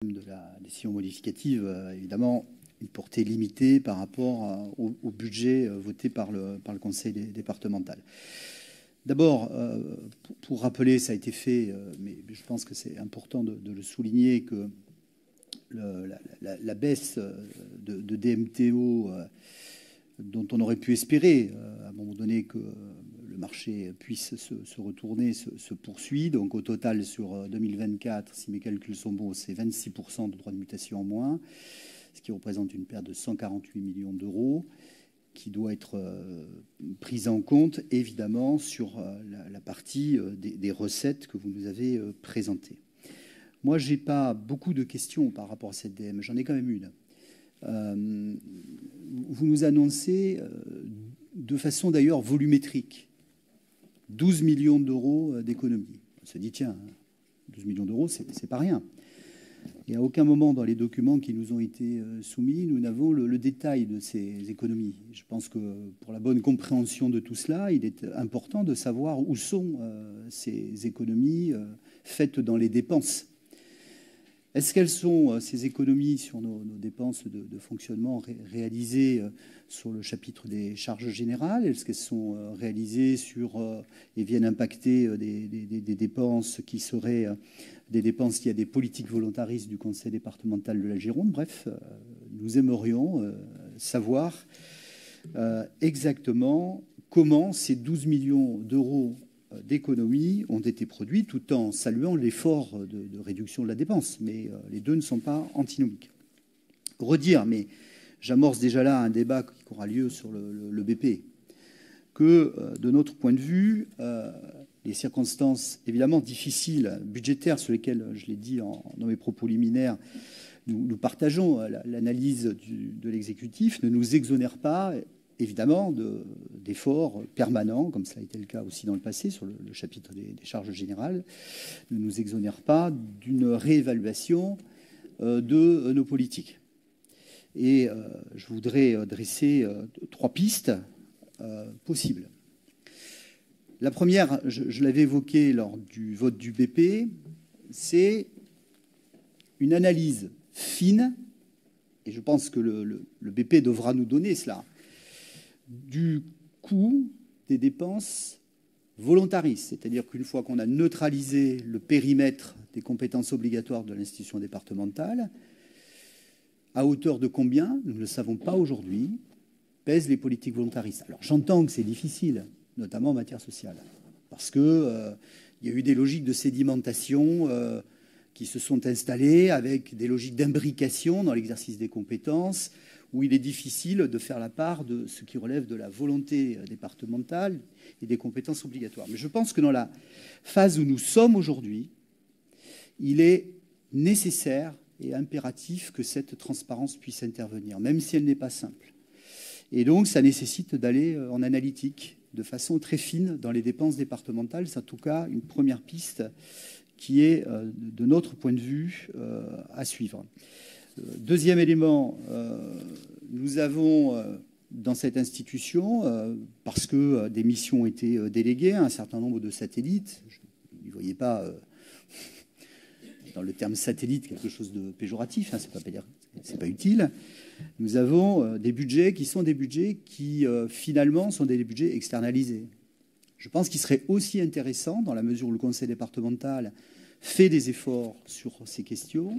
de la décision modificative, évidemment, une portée limitée par rapport au budget voté par le Conseil départemental. D'abord, pour rappeler, ça a été fait, mais je pense que c'est important de le souligner, que la baisse de DMTO dont on aurait pu espérer à un moment donné que le marché puisse se retourner, se poursuit. Donc au total sur 2024, si mes calculs sont bons, c'est 26% de droits de mutation en moins, ce qui représente une perte de 148 millions d'euros qui doit être prise en compte évidemment sur la partie des recettes que vous nous avez présentées. Moi, je n'ai pas beaucoup de questions par rapport à cette DM, j'en ai quand même une. Vous nous annoncez de façon d'ailleurs volumétrique 12 millions d'euros d'économies. On se dit, tiens, 12 millions d'euros, c'est pas rien. Et à aucun moment dans les documents qui nous ont été soumis, nous n'avons le détail de ces économies. Je pense que pour la bonne compréhension de tout cela, il est important de savoir où sont ces économies faites dans les dépenses. Est-ce qu'elles sont, ces économies sur nos dépenses de fonctionnement réalisées sur le chapitre des charges générales? Est-ce qu'elles sont réalisées sur et viennent impacter des dépenses qui seraient des dépenses liées à des politiques volontaristes du Conseil départemental de la Gironde? Bref, nous aimerions savoir exactement comment ces 12 millions d'euros d'économies ont été produits, tout en saluant l'effort de réduction de la dépense. Mais les deux ne sont pas antinomiques. Redire, mais j'amorce déjà là un débat qui aura lieu sur le BP, que de notre point de vue, les circonstances évidemment difficiles, budgétaires, sur lesquelles, je l'ai dit dans mes propos liminaires, nous partageons l'analyse de l'exécutif, ne nous exonèrent pas évidemment d'efforts permanents, comme ça a été le cas aussi dans le passé sur le chapitre des charges générales, ne nous exonèrent pas d'une réévaluation de nos politiques. Et je voudrais dresser 3 pistes possibles. La première, je l'avais évoqué lors du vote du BP, c'est une analyse fine, et je pense que le BP devra nous donner cela, du coût des dépenses volontaristes. C'est-à-dire qu'une fois qu'on a neutralisé le périmètre des compétences obligatoires de l'institution départementale, à hauteur de combien, nous ne le savons pas aujourd'hui, pèsent les politiques volontaristes. Alors j'entends que c'est difficile, notamment en matière sociale, parce qu'il y a eu des logiques de sédimentation qui se sont installées avec des logiques d'imbrication dans l'exercice des compétences, où il est difficile de faire la part de ce qui relève de la volonté départementale et des compétences obligatoires. Mais je pense que dans la phase où nous sommes aujourd'hui, il est nécessaire et impératif que cette transparence puisse intervenir, même si elle n'est pas simple. Et donc, ça nécessite d'aller en analytique de façon très fine dans les dépenses départementales. C'est en tout cas une première piste qui est, de notre point de vue, à suivre. Deuxième élément, nous avons dans cette institution, parce que des missions ont été déléguées à un certain nombre de satellites, je n'y voyais pas dans le terme satellite quelque chose de péjoratif, hein, c'est pas utile. Nous avons des budgets qui sont des budgets qui finalement sont des budgets externalisés. Je pense qu'il serait aussi intéressant, dans la mesure où le Conseil départemental fait des efforts sur ces questions,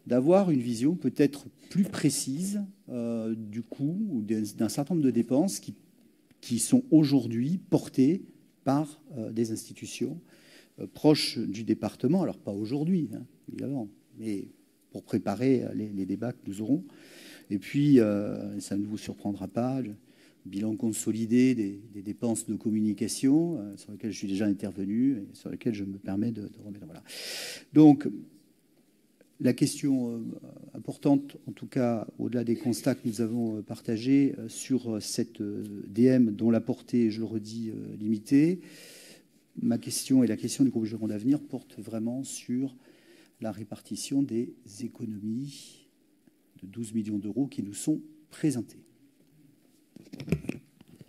d'avoir une vision peut-être plus précise du coût ou d'un certain nombre de dépenses qui sont aujourd'hui portées par des institutions proches du département. Alors pas aujourd'hui, hein, évidemment, mais pour préparer les débats que nous aurons. Et puis, ça ne vous surprendra pas, le bilan consolidé des dépenses de communication sur lesquelles je suis déjà intervenu et sur lesquelles je me permets de remettre. Voilà. Donc, la question importante, en tout cas, au-delà des constats que nous avons partagés sur cette DM dont la portée, je le redis, limitée, ma question et la question du groupe Gironde d'Avenir portent vraiment sur la répartition des économies de 12 millions d'euros qui nous sont présentées.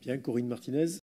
Bien, Corinne Martinez.